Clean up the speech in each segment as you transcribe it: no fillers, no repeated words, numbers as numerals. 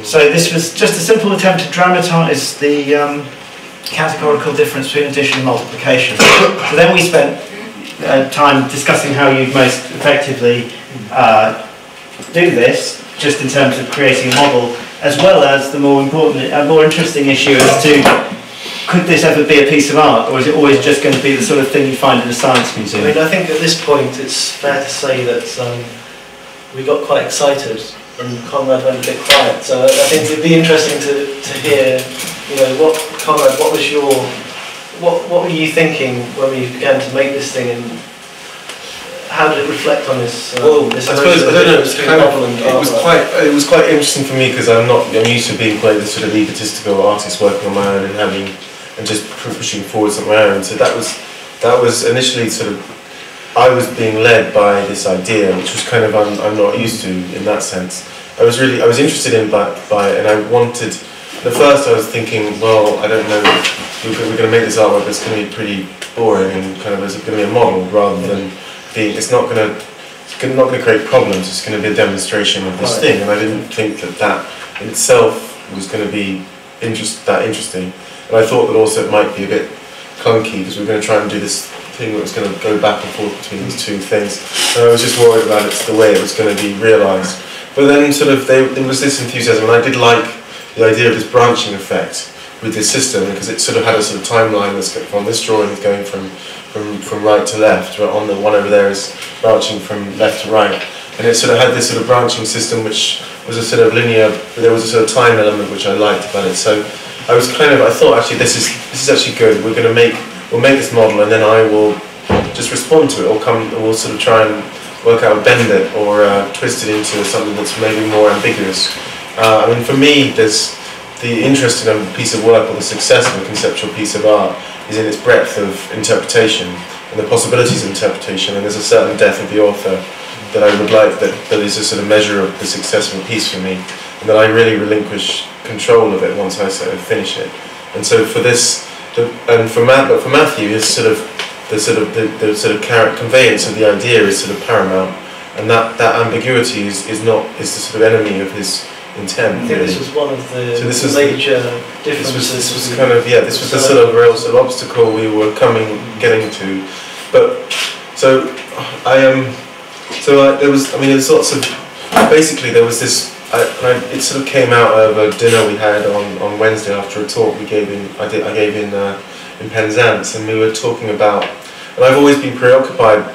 So this was just a simple attempt to dramatise the categorical difference between addition and multiplication. So then we spent time discussing how you most effectively do this, just in terms of creating a model, as well as the more important, more interesting issue as to could this ever be a piece of art, or is it always just going to be the sort of thing you find in a science museum? I mean, I think at this point it's fair to say that we got quite excited and Conrad went a bit quiet. So I think it'd be interesting to hear, Conrad, what was what were you thinking when we began to make this thing, and how did it reflect on this? This I suppose I don't know. It was quite interesting for me because I'm used to being quite the sort of egotistical artist working on my own and just pushing forwards on my own. So that was initially sort of, I was being led by this idea, which was kind of I'm not used to in that sense. I was interested in by it, and I wanted. At first, I was thinking, well, I don't know, we're going to make this artwork that's going to be pretty boring and kind of, is it going to be a model rather than being? It's not going to create problems. It's going to be a demonstration of this thing, and I didn't think that in itself was going to be that interesting. And I thought that also it might be a bit clunky because we're going to try and do this thing that was going to go back and forth between these two things. And I was just worried about the way it was going to be realised. But then sort of there was this enthusiasm, and I did like the idea of this branching effect with this system, because it sort of had a sort of timeline that's from this drawing is going from right to left, right, on the one over there is branching from left to right, and it sort of had this sort of branching system which was a sort of linear, but there was a sort of time element which I liked about it. So I thought actually this is actually good. We'll make this model, and then I will just respond to it, or we'll sort of try and work out, bend it, or twist it into something that's maybe more ambiguous. I mean, for me, there's the interest in a piece of work or the success of a conceptual piece of art is in its breadth of interpretation and the possibilities of interpretation, and there's a certain depth of the author that I would like that is a sort of measure of the success of a piece for me, and that I really relinquish control of it once I sort of finish it. And so for this, for Matthew, his the sort of conveyance of the idea is sort of paramount, and that ambiguity is the sort of enemy of his intent. I think this was one of the major differences. This was kind of this was the sort of real sort of obstacle we were getting to. But so there was lots of, basically there was this. It sort of came out of a dinner we had on Wednesday after a talk we gave I gave in Penzance, and we were talking about, and I've always been preoccupied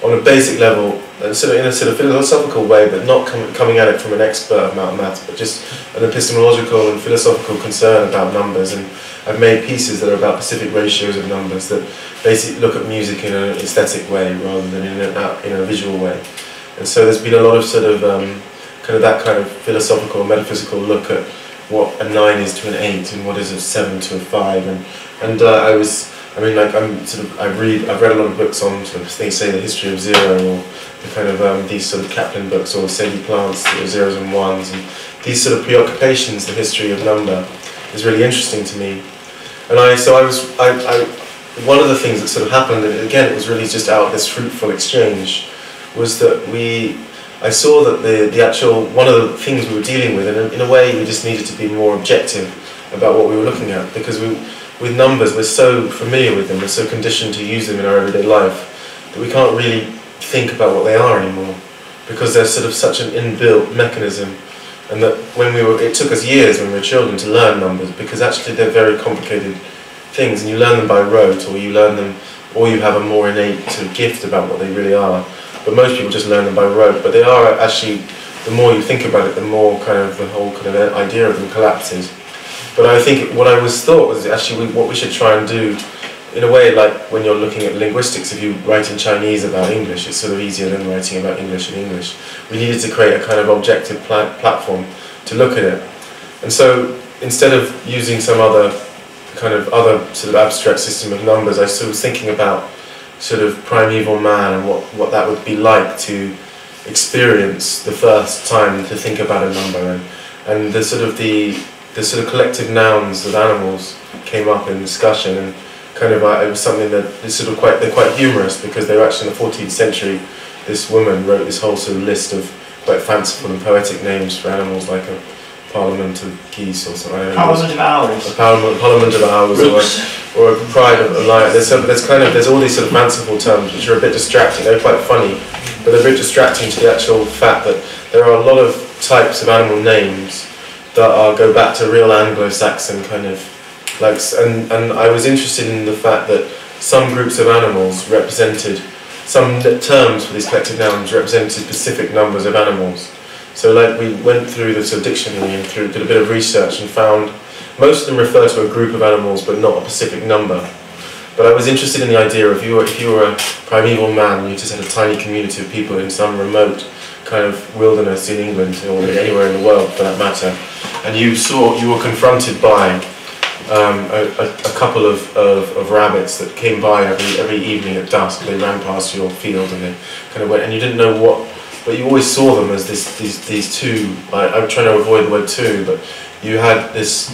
on a basic level, in a sort of philosophical way, but not coming at it from an expert about maths, but just an epistemological and philosophical concern about numbers. And I've made pieces that are about specific ratios of numbers that basically look at music in an aesthetic way rather than in a visual way. And so there's been a lot of sort of that kind of philosophical, metaphysical look at what a 9 is to an 8 and what is a 7 to a 5. I've read a lot of books on sort of things, say the history of zero, or the kind of these sort of Kaplan books, or Sadie Plant's zeros and ones, and these sort of preoccupations. The history of number is really interesting to me, and one of the things that sort of happened, and again it was really just out of this fruitful exchange, was that I saw that the actual one of the things we were dealing with, and in a way we just needed to be more objective about what we were looking at, because with numbers, we're so familiar with them, we're so conditioned to use them in our everyday life, that we can't really think about what they are anymore, because they're sort of such an inbuilt mechanism, and that it took us years when we were children to learn numbers, because actually they're very complicated things, and you learn them by rote, or you have a more innate sort of gift about what they really are. But most people just learn them by rote, but they are actually, the more you think about it, the more kind of the whole kind of idea of them collapses. But I think what I thought was actually what we should try and do, in a way, like when you're looking at linguistics, if you write in Chinese about English, it's sort of easier than writing about English in English. We needed to create a kind of objective platform to look at it. And so instead of using some other sort of abstract system of numbers, I was thinking about sort of primeval man and what that would be like to experience the first time to think about a number, and the sort of collective nouns of animals came up in discussion, and kind of it was something that is sort of they're quite humorous, because they were actually in the 14th century. This woman wrote this whole sort of list of quite fanciful and poetic names for animals, like parliament of geese or something. Parliament of owls. A parliament of owls, or a pride of a lion. There's all these sort of fanciful terms which are a bit distracting. They're quite funny, but they're a bit distracting to the actual fact that there are a lot of types of animal names that go back to real Anglo-Saxon kind of like, and I was interested in the fact that some groups of animals represented, some terms for these collective nouns represented specific numbers of animals. So like we went through the sort of dictionary and did a bit of research and found most of them refer to a group of animals but not a specific number. But I was interested in the idea of if you were a primeval man, you just had a tiny community of people in some remote kind of wilderness in England or anywhere in the world for that matter, and you were confronted by a couple of rabbits that came by every evening at dusk. They ran past your field and they kind of went, and you didn't know what. But you always saw them as these two. I'm trying to avoid the word two, but you had this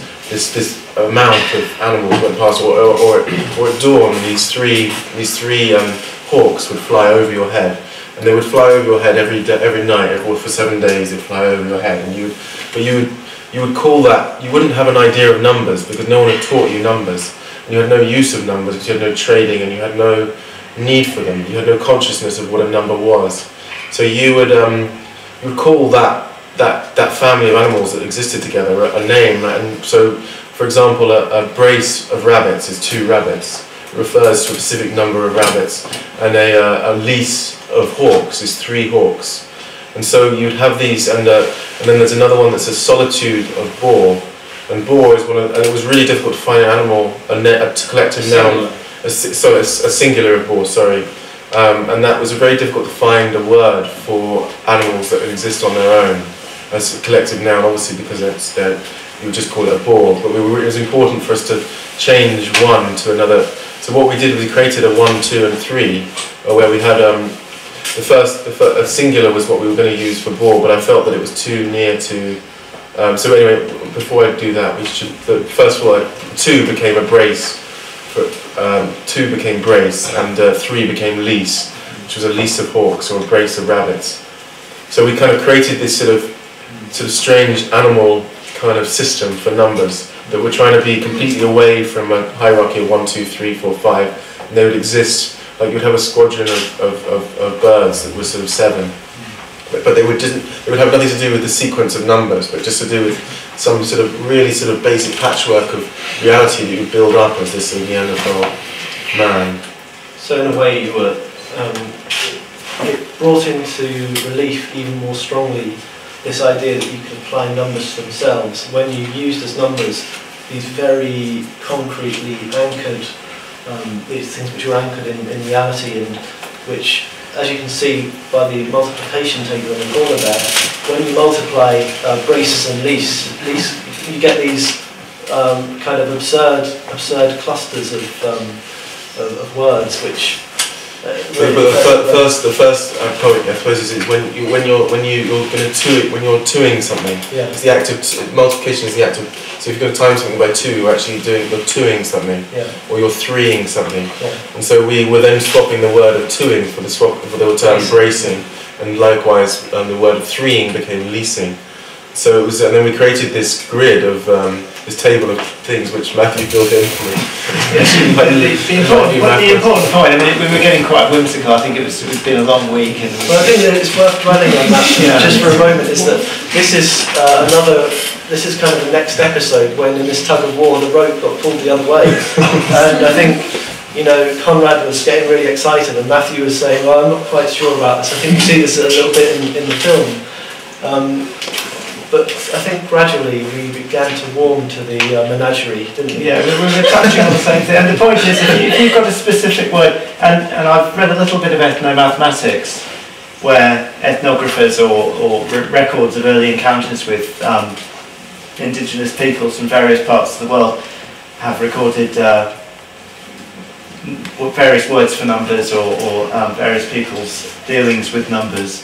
amount of animals went past, or at dawn these three hawks would fly over your head, and they would fly over your head every night, or for 7 days they'd fly over your head, and you would call that. You wouldn't have an idea of numbers because no one had taught you numbers, and you had no use of numbers because you had no trading and you had no need for them. You had no consciousness of what a number was. So you would call that family of animals that existed together a name, and so, for example, a brace of rabbits is 2 rabbits. It refers to a specific number of rabbits, and a lease of hawks is 3 hawks. And so you'd have these, and then there's another one that says solitude of boar, and boar is and it was really difficult to find an animal, a collective noun, a singular of boar, sorry. And that was very difficult to find a word for animals that exist on their own as a collective noun, obviously because you would just call it a boar, but it was important for us to change one to another. So what we did was we created a 1, 2 and 3, where we had a singular was what we were going to use for boar, but I felt that it was too near to. So anyway, before I do that, first of all, 2 became a brace. 2 became brace, and 3 became lease, which was a lease of hawks or a brace of rabbits. So we kind of created this sort of strange animal kind of system for numbers that were trying to be completely away from a hierarchy of 1, 2, 3, 4, 5, and they would exist like you'd have a squadron of birds that were sort of 7, but they would have nothing to do with the sequence of numbers, but just to do with some sort of really sort of basic patchwork of reality that you would build up as this Neanderthal man. So in a way you were, it brought into relief even more strongly this idea that you could apply numbers to themselves when you used as numbers these very concretely anchored, these things which were anchored in reality, and which, as you can see by the multiplication table in the corner there, when you multiply braces and lease, you get these kind of absurd clusters of words which. But the first point, I suppose, is when you're twoing something. Yeah. It's the act of multiplication is the act of. So if you're going to time something by 2, you're actually you're twoing something, yeah. Or you're threeing something. Yeah. And so we were then swapping the word of twoing for the term bracing, and likewise the word of threeing became leasing. So it was, and then we created this grid of this table of things which Matthew filled in for me. The important point, I mean, we were getting quite whimsical. I think it's been a long week. And well, I think that it's worth dwelling on that just for a moment, is that this is kind of the next episode when in this tug of war the rope got pulled the other way. And I think, Conrad was getting really excited and Matthew was saying, well, I'm not quite sure about this. I think you see this a little bit in the film. But I think gradually we began to warm to the menagerie, didn't we? Yeah, we were touching on the same thing. And the point is, if you've got a specific word, and I've read a little bit of ethnomathematics, where ethnographers or records of early encounters with indigenous peoples from various parts of the world have recorded various words for numbers or various people's dealings with numbers.